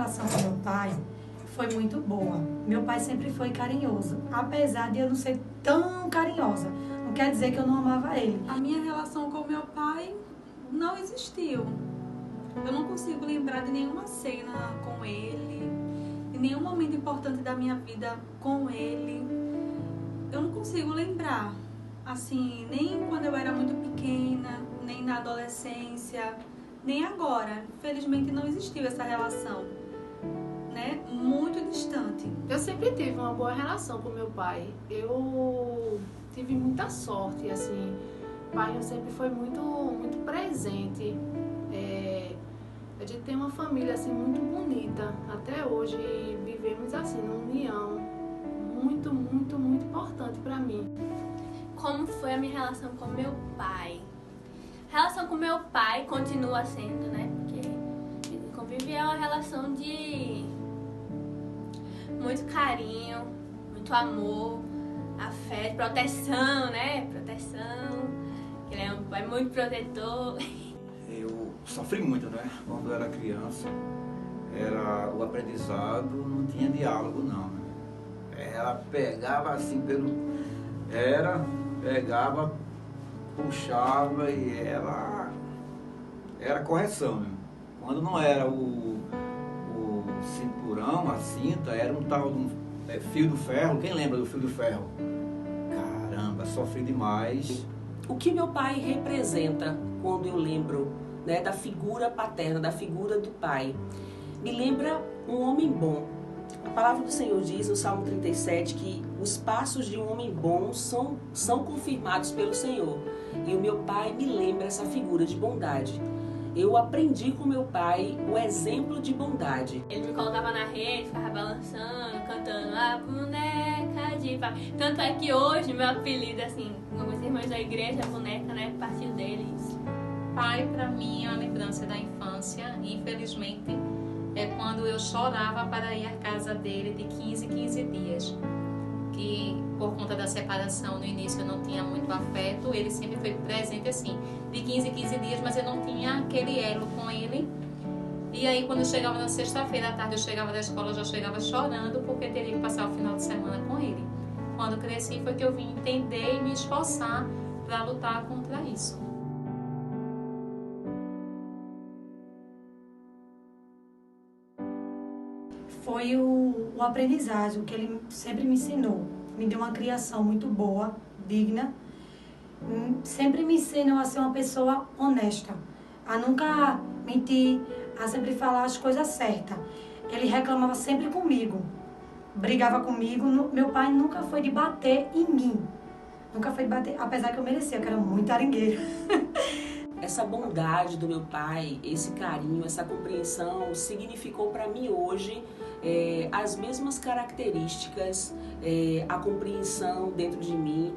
relação com meu pai foi muito boa. Meu pai sempre foi carinhoso, apesar de eu não ser tão carinhosa. Não quer dizer que eu não amava ele. A minha relação com meu pai não existiu. Eu não consigo lembrar de nenhuma cena com ele, de nenhum momento importante da minha vida com ele. Eu não consigo lembrar, assim, nem quando eu era muito pequena, nem na adolescência, nem agora. Felizmente não existiu essa relação, né? Muito distante. Eu sempre tive uma boa relação com meu pai. Eu tive muita sorte, assim. O pai sempre foi muito presente. A gente tem uma família assim muito bonita. Até hoje vivemos assim, numa união muito importante para mim. Como foi a minha relação com meu pai? A relação com meu pai continua sendo, né? Porque conviver é uma relação de muito carinho, muito amor, afeto, proteção, né? Proteção. Ele é um pai muito protetor. Eu sofri muito, né? Quando eu era criança, era o aprendizado, não tinha diálogo não, né? Ela pegava assim pegava, puxava e ela era correção, né? Quando não era o cinturão, a cinta, era um tal de fio do ferro. Quem lembra do fio do ferro? Caramba, sofri demais. O que meu pai representa quando eu lembro, né, da figura paterna, da figura do pai? Me lembra um homem bom. A palavra do Senhor diz no Salmo 37 que os passos de um homem bom são confirmados pelo Senhor. E o meu pai me lembra essa figura de bondade. Eu aprendi com meu pai o exemplo de bondade. Ele me colocava na rede, ficava balançando, cantando a boneca de pai. Tanto é que hoje meu apelido, assim, como os irmãos da igreja, a boneca, né, partiu deles. Pai, para mim, é uma lembrança da infância. Infelizmente, é quando eu chorava para ir à casa dele de 15 em 15 dias. Que por conta da separação no início eu não tinha muito afeto, ele sempre foi presente assim, de 15 em 15 dias, mas eu não tinha aquele elo com ele. E aí quando eu chegava na sexta-feira à tarde, eu chegava da escola, eu já chegava chorando porque teria que passar o final de semana com ele. Quando cresci foi que eu vim entender e me esforçar para lutar contra isso. Foi o aprendizagem, o que ele sempre me ensinou. Me deu uma criação muito boa, digna. Sempre me ensinou a ser uma pessoa honesta, a nunca mentir, a sempre falar as coisas certas. Ele reclamava sempre comigo, brigava comigo. Meu pai nunca foi de bater em mim. Nunca foi de bater, apesar que eu merecia, que eu era muito arengueira. Essa bondade do meu pai, esse carinho, essa compreensão significou para mim hoje as mesmas características, a compreensão dentro de mim.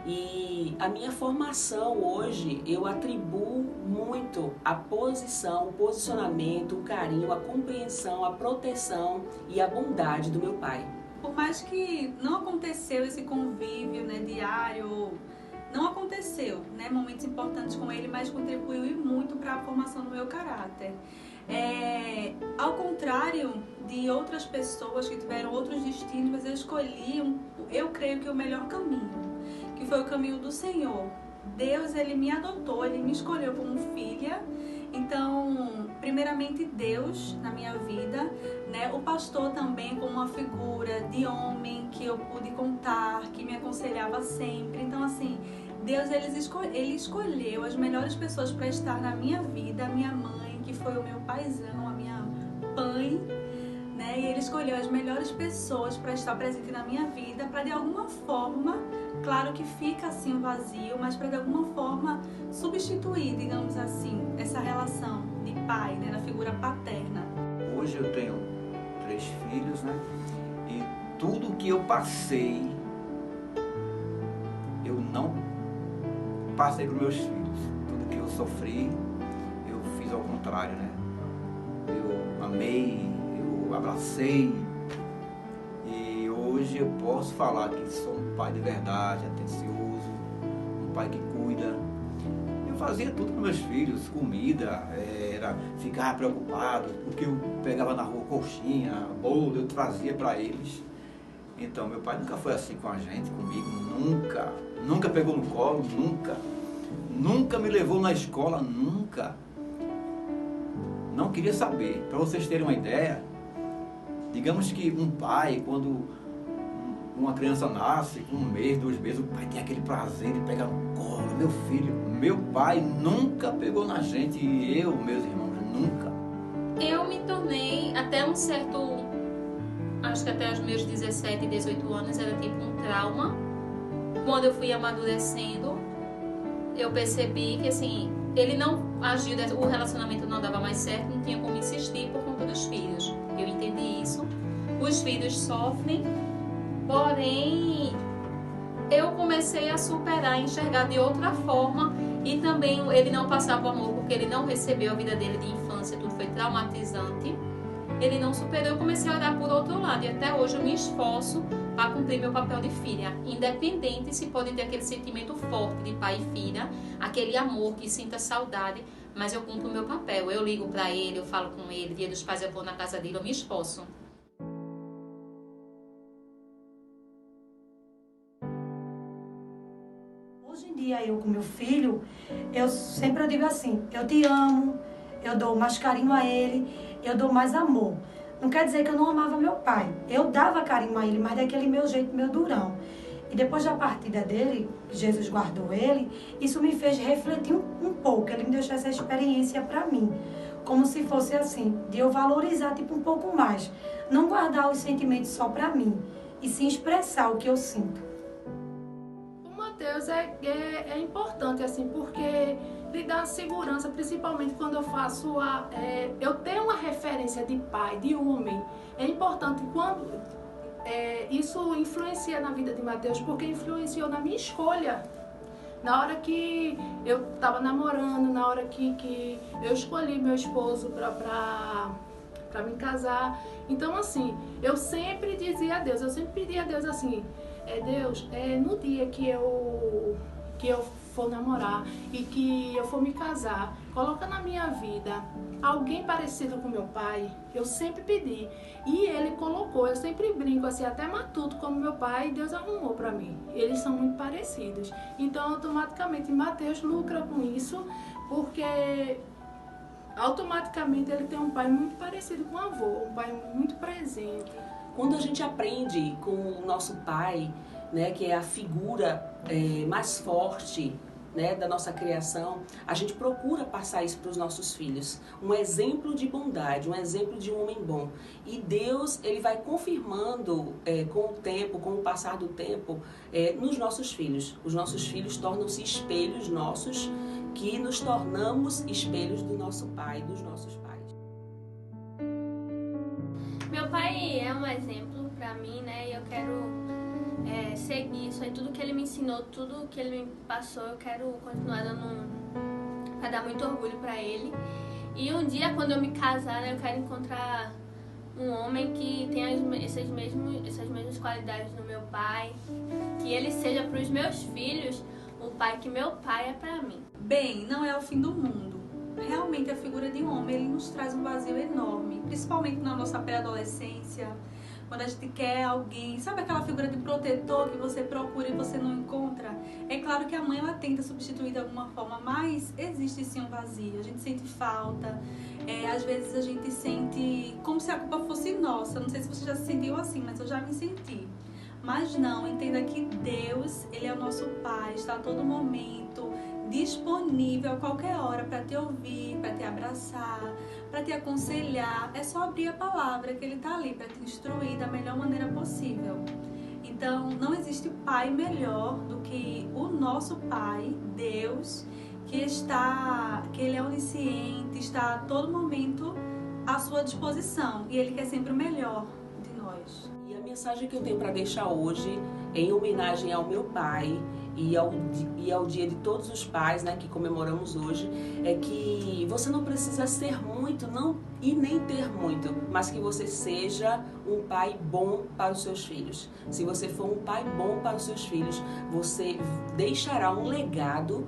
E a minha formação hoje, eu atribuo muito a posição, o posicionamento, o carinho, a compreensão, a proteção e a bondade do meu pai. Por mais que não aconteceu esse convívio, né, diário, não aconteceu, né, momentos importantes com ele, mas contribuiu muito para a formação do meu caráter. Ao contrário de outras pessoas que tiveram outros destinos, mas eu escolhi, eu creio que o melhor caminho, que foi o caminho do Senhor. Deus, ele me adotou, ele me escolheu como filha. Então, primeiramente Deus na minha vida, né? O pastor também como uma figura de homem que eu pude contar, que me aconselhava sempre. Então, assim, Deus, ele escolheu as melhores pessoas para estar na minha vida. A minha mãe, que foi o meu paizão, a minha mãe, né? E ele escolheu as melhores pessoas para estar presente na minha vida, para de alguma forma, claro que fica assim um vazio, mas para de alguma forma substituir, digamos assim, essa relação de pai, né, na figura paterna. Hoje eu tenho 3 filhos, né? E tudo que eu passei, eu não passei para os meus filhos. Tudo que eu sofri, eu fiz ao contrário, né? Eu amei, eu abracei. E hoje eu posso falar que sou um pai de verdade, atencioso, um pai que cuida. Eu Eu fazia tudo com meus filhos, comida, ficava preocupado, porque eu pegava na rua coxinha, bolo, eu trazia para eles. Então, meu pai nunca foi assim com a gente, comigo, nunca. Nunca pegou no colo, nunca. Nunca me levou na escola, nunca. Não queria saber. Para vocês terem uma ideia, digamos que um pai, quando uma criança nasce, com 1 mês, 2 meses, o pai tem aquele prazer de pegar no colo, meu filho. Meu pai nunca pegou na gente, e eu, meus irmãos, nunca. Eu me tornei, até um certo, acho que até os meus 17, 18 anos, era tipo um trauma. Quando eu fui amadurecendo, eu percebi que assim, ele não agiu, o relacionamento não dava mais certo, não tinha como insistir por conta dos filhos. Eu entendi isso. Os filhos sofrem, porém eu comecei a superar, a enxergar de outra forma, e também ele não passar por amor porque ele não recebeu a vida dele de infância, tudo foi traumatizante. Ele não superou, eu comecei a olhar por outro lado, e até hoje eu me esforço para cumprir meu papel de filha, independente se pode ter aquele sentimento forte de pai e filha, aquele amor que sinta saudade, mas eu cumpro o meu papel. Eu ligo para ele, eu falo com ele, dia dos pais eu vou na casa dele, eu me esforço. Hoje em dia, eu com meu filho, eu sempre digo assim, eu te amo, eu dou mais carinho a ele, eu dou mais amor. Não quer dizer que eu não amava meu pai. Eu dava carinho a ele, mas daquele meu jeito, meu durão. E depois da partida dele, Jesus guardou ele, isso me fez refletir um pouco. Ele me deixou essa experiência para mim. Como se fosse assim, de eu valorizar tipo um pouco mais. Não guardar os sentimentos só para mim, e sim expressar o que eu sinto. O Mateus é importante, assim, porque lhe dá segurança, principalmente quando eu faço eu tenho uma referência de pai, de homem. É importante quando isso influencia na vida de Mateus, porque influenciou na minha escolha. Na hora que eu estava namorando, na hora que eu escolhi meu esposo para me casar. Então, assim, eu sempre dizia a Deus, eu sempre pedia a Deus assim, Deus, no dia que eu for namorar e que eu for me casar, coloca na minha vida alguém parecido com meu pai. Eu sempre pedi e ele colocou. Eu sempre brinco assim, até matuto como meu pai, Deus arrumou para mim. Eles são muito parecidos. Então automaticamente Mateus lucra com isso, porque automaticamente ele tem um pai muito parecido com o avô, um pai muito presente. Quando a gente aprende com o nosso pai, né, que é a figura mais forte, né, da nossa criação, a gente procura passar isso para os nossos filhos. Um exemplo de bondade, um exemplo de um homem bom. E Deus, ele vai confirmando com o tempo, com o passar do tempo, nos nossos filhos. Os nossos filhos tornam-se espelhos nossos, que nos tornamos espelhos do nosso pai, dos nossos pais. Meu pai é um exemplo para mim, né? E eu quero seguir isso aí, tudo que ele me ensinou, tudo que ele me passou, eu quero continuar dando para dar muito orgulho para ele. E um dia, quando eu me casar, né, eu quero encontrar um homem que tenha essas mesmas qualidades do meu pai, que ele seja para os meus filhos o pai que meu pai é para mim. Bem, não é o fim do mundo. Realmente a figura de um homem, ele nos traz um vazio enorme, principalmente na nossa pré-adolescência, quando a gente quer alguém, sabe aquela figura de protetor que você procura e você não encontra? É claro que a mãe, ela tenta substituir de alguma forma, mas existe sim um vazio, a gente sente falta, às vezes a gente sente como se a culpa fosse nossa. Não sei se você já se sentiu assim, mas eu já me senti. Mas não, entenda que Deus, ele é o nosso Pai, está a todo momento disponível a qualquer hora para te ouvir, para te abraçar, para te aconselhar. É só abrir a palavra que ele está ali para te instruir da melhor maneira possível. Então, não existe pai melhor do que o nosso Pai, Deus, que ele é onisciente, está a todo momento à sua disposição e ele quer sempre o melhor de nós. E a mensagem que eu tenho para deixar hoje em homenagem ao meu pai e ao Dia de Todos os Pais, né, que comemoramos hoje, é que você não precisa ser muito e nem ter muito, mas que você seja um pai bom para os seus filhos. Se você for um pai bom para os seus filhos, você deixará um legado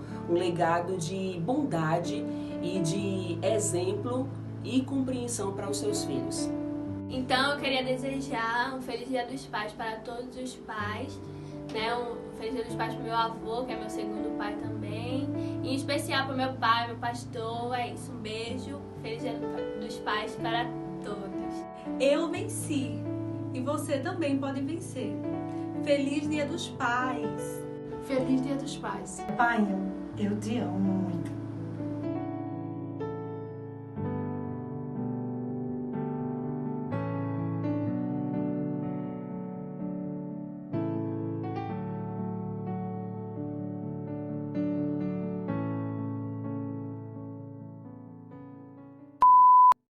de bondade e de exemplo e compreensão para os seus filhos. Então eu queria desejar um Feliz Dia dos Pais para todos os pais, né? Um Feliz Dia dos Pais para o meu avô, que é meu segundo pai também, e em especial para o meu pai, meu pastor. É isso, um beijo, Feliz Dia dos Pais para todos. Eu venci e você também pode vencer. Feliz Dia dos Pais! Feliz Dia dos Pais. Pai, eu te amo muito.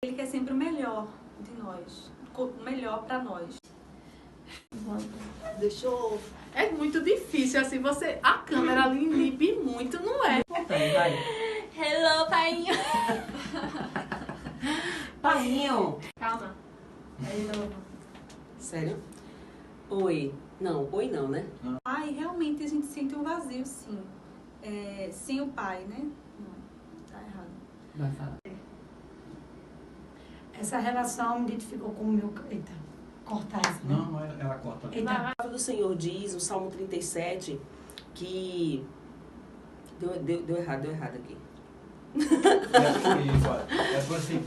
Ele quer sempre o melhor de nós, o melhor para nós. Deixa eu... É muito difícil, assim, você... A câmera ali inibe muito, não é? Vai. Hello, painho! Painho! Calma. Sério? Oi. Não, oi não, né? Pai, realmente a gente sente um vazio, sim. Sem o pai, né? Não, tá errado. Vai falar. Essa relação me identificou com o meu... Eita, cortar isso, né? Não, ela corta. Eita. A palavra do Senhor diz, o Salmo 37, que... Deu errado aqui. É por isso, olha. É por assim,